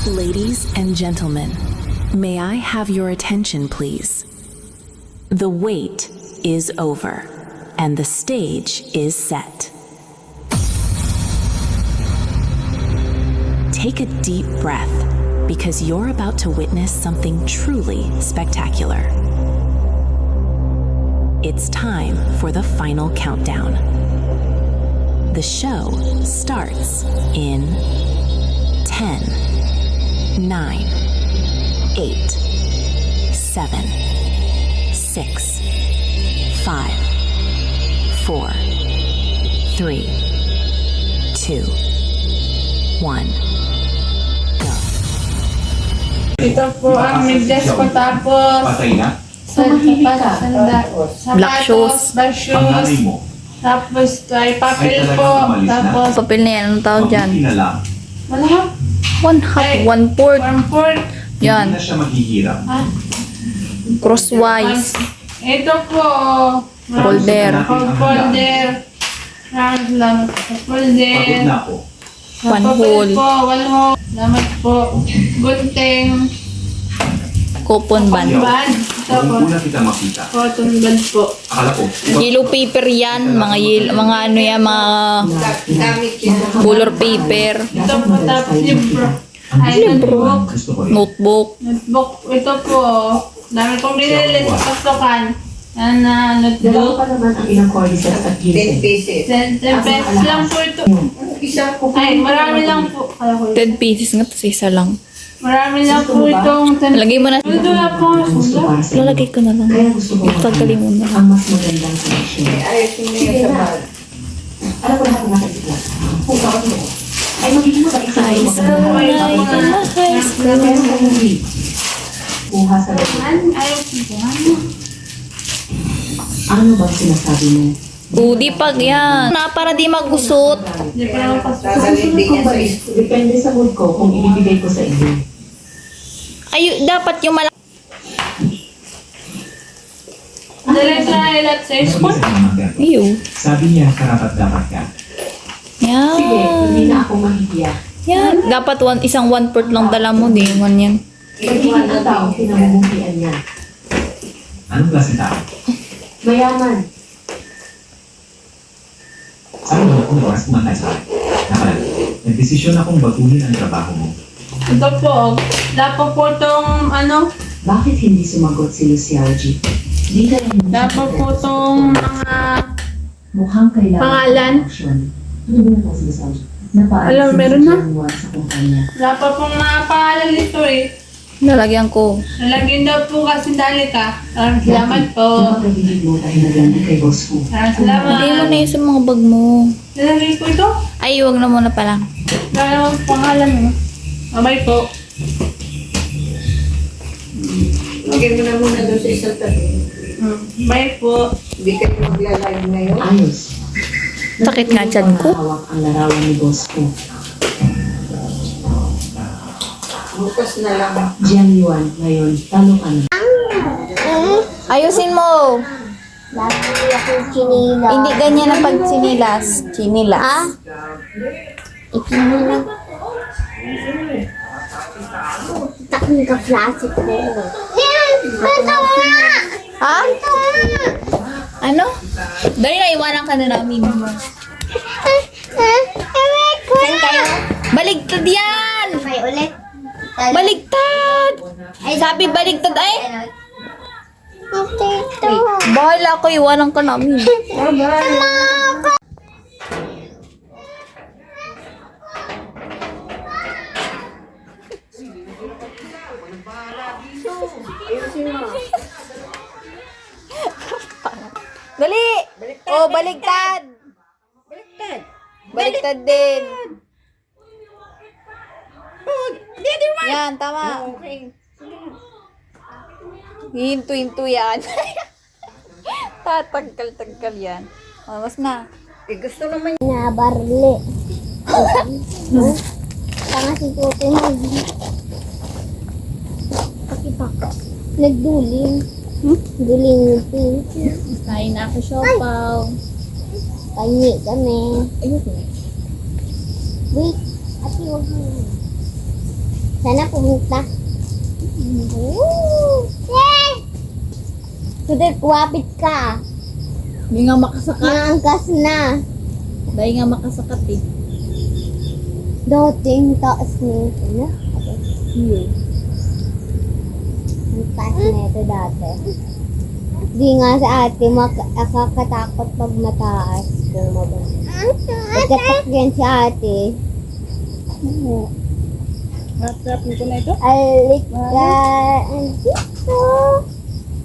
Ladies and gentlemen, may I have your attention, please? The wait is over, and the stage is set. Take a deep breath, because you're about to witness something truly spectacular. It's time for the final countdown. The show starts in 10, 9, 8, 7, 6, 5, 4, 3, 2, 1, go. Ito po ang medyas ko, tapos Patay na? Black shoes. Black shoes. Panganay mo. Tapos ay papel Ay, talagang po. umalis na? Tapos Papel na yan. Anong tawag dyan? Mabuti na lang. wala. 1/2, 1/4. 1/4. Yan. Hindi na siya maghihirap. Crosswise. Ito po. Folder. Folder. Maraming salamat sa folder. Pagod na ako. One Papel hole. po. One hole. Salamat po. Gunting. Coupon band. Band. Ito po. Kung una kita makita. Cotton band po. Akala ko. Yellow paper yan. Mga ano yan, mga color paper. Ito po. Tapos libro. Ay, notebook. Gusto ko rin. Notebook. Notebook. Ito po. Dami kong binili sa pasokan. Notebook. Dalawa pa naman ang ilang cornices at 10 15. pieces. 10 pesos lang po ito. Isa po. Ay, marami lang po. Kala ko. 10 pieces nga, tapos isa lang. Marami lang po itong 10 Lagay mo na. Ito na po ang Gusto sulat. para sa inyo. Lalagay ko na lang. Kaya gusto ko Tagalin mo na. ang mas magandang selection. Ayos mo na yung sabal. Alam ko lahat ng nasa isla. Kung saan mo, ay magiging mabait sa iyo. High school na ito, high school. Kaya sa movie. Kuha sa loob. Ayaw ko. Ano bang sinasabi mo? Di pag yan. Na, para di magusot. Hindi pa naman pasok. Dadalhin din yan sa Depende sa mood ko kung ibibigay ko sa inyo. Ay, dapat yung malaki. Dali sa ilat sa school. Iyo. Sabi niya, karapat dapat ka. Sige, hindi Yan. na ako mahihiya. Yan. Dapat isang 1/4 lang dala mo. Di, ganyan. Pagiging ang taong pinamumuhian niya. Anong klase tao? Mayaman. Sabi mo kung oras pumatay sa akin. Nakalala, nagdesisyon akong baguhin ang trabaho mo. Ito po. Dapat po itong Bakit hindi sumagot si Luciargi? Di ka rin dapat po itong mga mukhang kailangan Pangalan? ng aksyon. Ano ba si Luciargi? Napaalis Alam, si meron na. Januar sa kumpanya. dapat pong mga pangalan dito eh. Lalagyan ko. Nalagyan daw po kasi dalika. Salamat po. Napakagigit mo tayo naganda kay boss ko. Salamat. Lagay mo na yun sa mga bag mo. Nalagay ko ito. Ay, wag na muna pala. Dahil ang pangalan mo. Mamay po. Lagyan mo na muna doon sa isang tabi. Bye po. Hindi kayo maglalayo ngayon. Ayos. Sakit nga tiyan ko. Hawak ang larawan ni boss ko. Bukas na lang. January ngayon, talo ka na. Ayusin mo. Lagi akong chinila. Hindi ganyan ang pag sinilas. Chinilas. Ikinila. Takong ka-plastic ko. Yan! Ito nga! Ha? Ito nga! Ano? Dali na, iwanan ka na namin. Saan kayo? Baligtad yan! May ulit. Baligtad! Sabi baligtad ay? Ito. Bahala ko, iwanan ka namin. Dali! Oh, baligtad! Baliktad. Baligtad din. Yan, tama. Okay. Hinto-hinto yan. Tatagkal-tagkal yan. Oh, mas na. Eh, gusto naman Na barli. Tanga si Tutoy mo. Pakipak. Nagduling. Duling yung pink. Kain na ako, siopaw. Panyi kami. Ayun. Wait. Ate, huwag mo. Sana pumunta. Woo! Yes! Sudet, wapit ka. Hindi nga makasakat. Naangkas na. Dahil nga makasakat eh. Dating taas nito na. Here. Ang taas nito dati. Di nga sa ate, makakatakot pag mataas kung mababa. Pagkatakyan si ate. Harap-harapin ko na ito. Alik ka. Andito.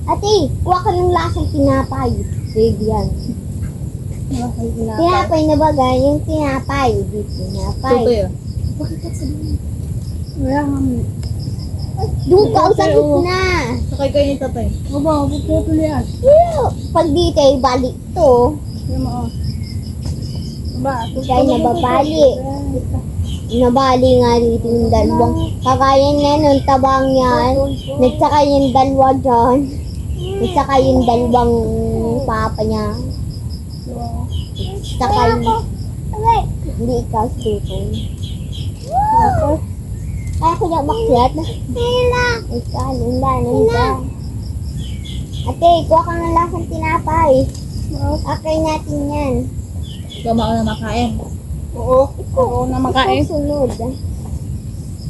Ate, kuha ka ng lasang tinapay. Sige yan. Tinapay na ba yung tinapay? Di tinapay. Ito yun. Bakit ka sabihin? Doon ka sa gitna. Sakay kayo ni tatay. Aba, pagkatuloy yan. Pag di tayo balik to, Yan mo. Aba, tayo nababali. Nabali nga dito yung dalawang. Kagaya nga nung tabang yan. Nagsaka yung dalawa dyan. Nagsaka yung dalawang papa niya. Nagsaka yung... Hindi ikaw dito. Kaya ko na makyat na. Ika, nunda. Ate, kuha ka ng lasang tinapay. Akay natin yan. Ikaw mauna makain. Oo, ikaw na makain. Ikaw sunod.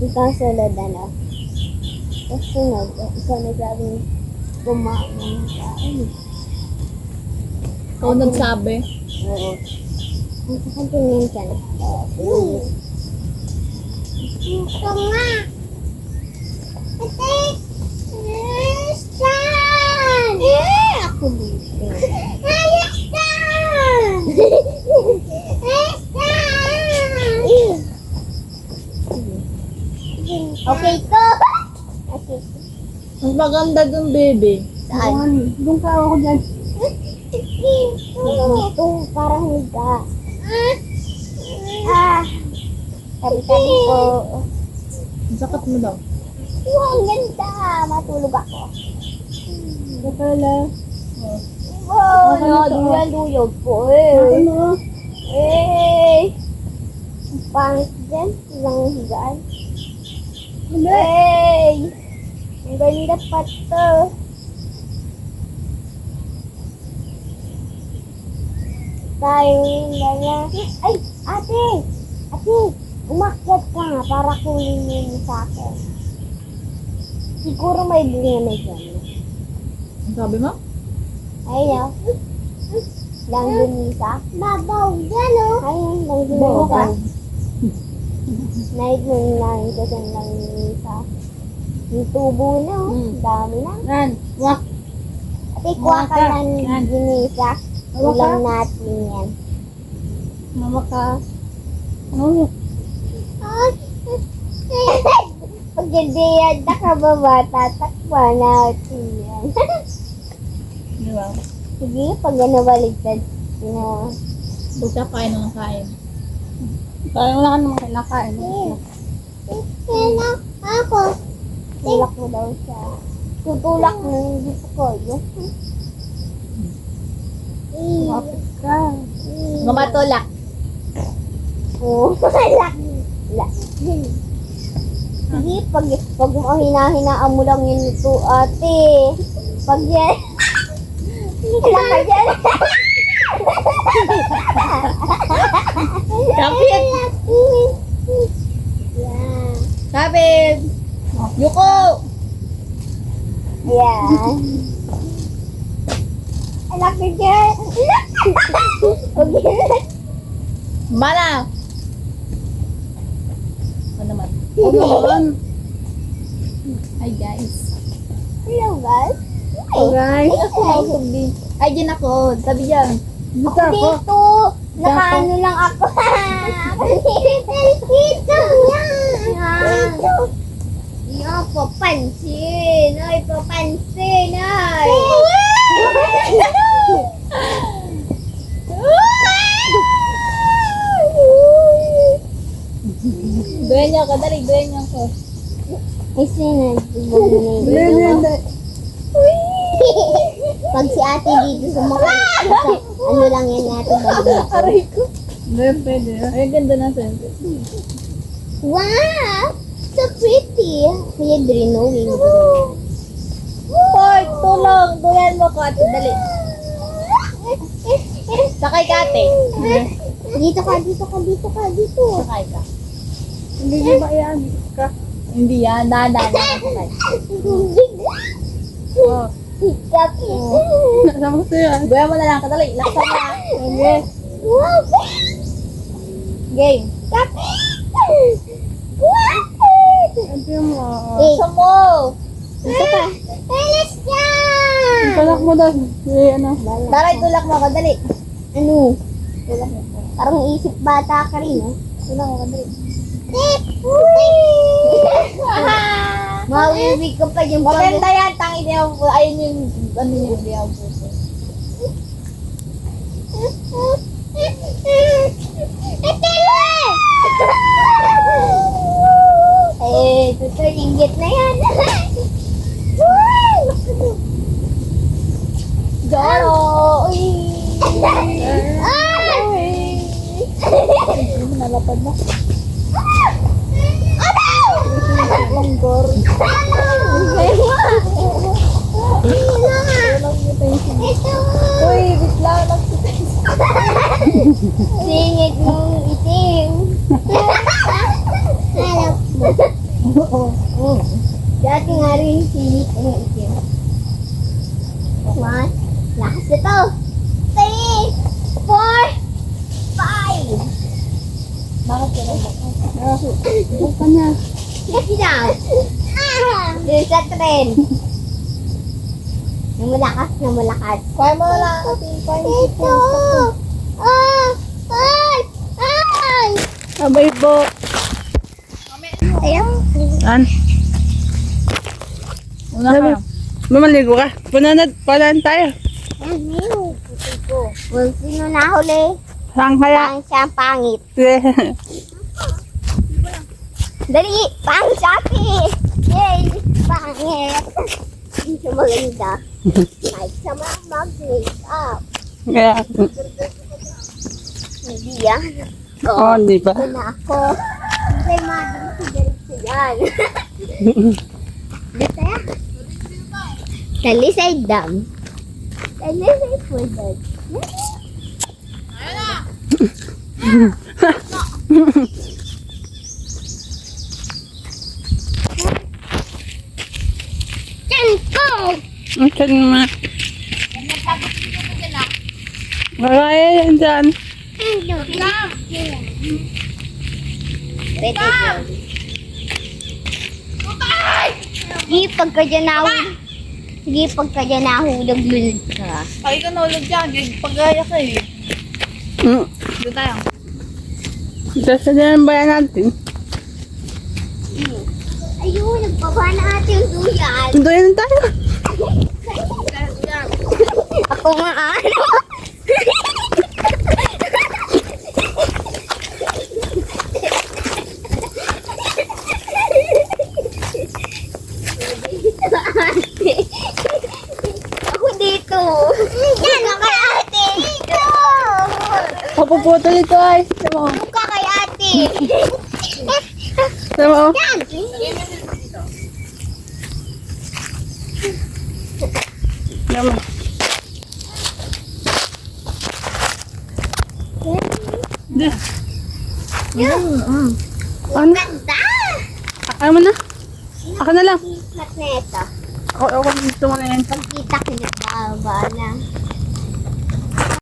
Ikaw sunod, ano? Ikaw sunod. Ikaw nagsabing kumain ng makain. Ikaw nagsabi. Oo. Ang sakantingin ka na. Ito nga. Ate! Saan? Ako dito. Ayos ka! Okay ko. Okay. Mas maganda dun, baby. Saan? Doon ka ako dyan. Ito, parang higa. Tabi-tabi ko. Ang sakit mo daw. Wow, ang ganda. Matulog ako. Bakala. Wow, duyag po eh. Ang pangit dyan. Ilang higaan. Hey! Ang ganda pa to. Tayo na. Ay, ate! Ate! Umakyat ka nga para kunin mo sa akin. Siguro may bunga na dyan. Ang sabi mo? Ayun. Langgunisa. Babaw dyan o. Ayun, langgunisa. Night mo yung langin ko sa langgunisa. Yung tubo na o. Dami na. Yan. Wak. Ate, kuha ka ng langgunisa. Ulam natin yan. Mama ka. Ano? Pag ganyan na ka ba ba, tatakpa natin yan. Di ba? Sige, pag nabaligtad, Basta kain na ng kain. Kaya wala ka naman kinakain. Kaya ako. Tulak mo daw siya. Tutulak mo yung dito ko. Kapit ka. Mamatulak. Oo, lak. Sige, pag hinahinaan mo lang yun ito, ate. Pag yan, wala ka dyan. Kapit. Yan. Kapit. Yuko. Yan. Anak ka dyan. Huwag yan. Mana. Ano naman? Hi guys. Hello, guys. Guys. Ay, dyan ako. Sabi dyan. Ako dito. Nakaano lang ako. Dito. Yan. Yan, papansin. Ay, papansin. Ay. Doyan niya ka. Dali, doyan niya ako. Ay, sinasibog mo na yung pag si ate dito sumakay, ano lang yan natin balik. Aray ko. Hindi, pwede. Ay, ganda na sa'yo. Wow! so pretty. Kaya drinowing. Hoy, tulong. Tulungan mo ko ate. Dali. Sakay ka ate. Dito ka, dito ka, dito ka, dito. Sakay ka. Hindi niyo ba yan? Hindi yan. Dahan-dahan na sakay. Oh. Kapi. Nasama ko sa'yo. Gawin mo na lang. Kadali. Laksan mo. Okay. Game. Kapi. Ito mo. Gusto mo. Gusto ka. Alis ka. Palak mo daw. Ano? Taray, tulak mo ako. Dali. Ano? Tulak mo. Parang isip bata ka rin, oh. Tulak mo, dali. Mauwi ko pa yung maganda yan. Tangin niya. Ayun yung ano yung hindi ako puso. Eh, tutoy, inggit na yan. Joro! Uy! Nalapad na. Longgor. Uy, bitla lang. Singit mong itim. Halap mo. Dati nga rin singit mong itim. One. Lakas na to. 3, 4, 5. Bakit ka lang? Bukan niya. Sit down. Doon sa tren. Na malakas, na malakas. Kaya mo lang. Ito. Ay! Ay! Abay po. Ayan. An? Una ka. Mamaligo ka. Punan tayo. Ayan, mayroon. Kung sino nahuli, Saan kaya? ang siyang pangit. Dali! Pang shopping! Yay! Pangit! Hindi siya maganda. Kahit sa mga mag-make up. Kaya, Hindi yan. oh, hindi pa. Ito na ako. Hindi madiretso yan. Dito yan. Dali sa dam. Dali sa food. Ang saan naman? Maraya yan dyan. Pwede yun. Sige, pagka dyan nahulog. Sige, pagka dyan nahulog, lunod ka. Ay, ka nahulog dyan. Pagaya ka eh. Doon tayo. Sasadyan ang bayan natin. Ayun, nagbaba na ate yung duyan. Doon tayo. Ako nga ano. Ako dito. Yan ang kay ate. Dito. Papuputo dito ay. Sama mo. Mukha kay ate. Sama mo. Yan. Sama mo. Yan. Ano? Ganda. Ako mo na. Ako na lang. Mat na ito. Ako gusto mo na yan. Pagkita ko na baba na.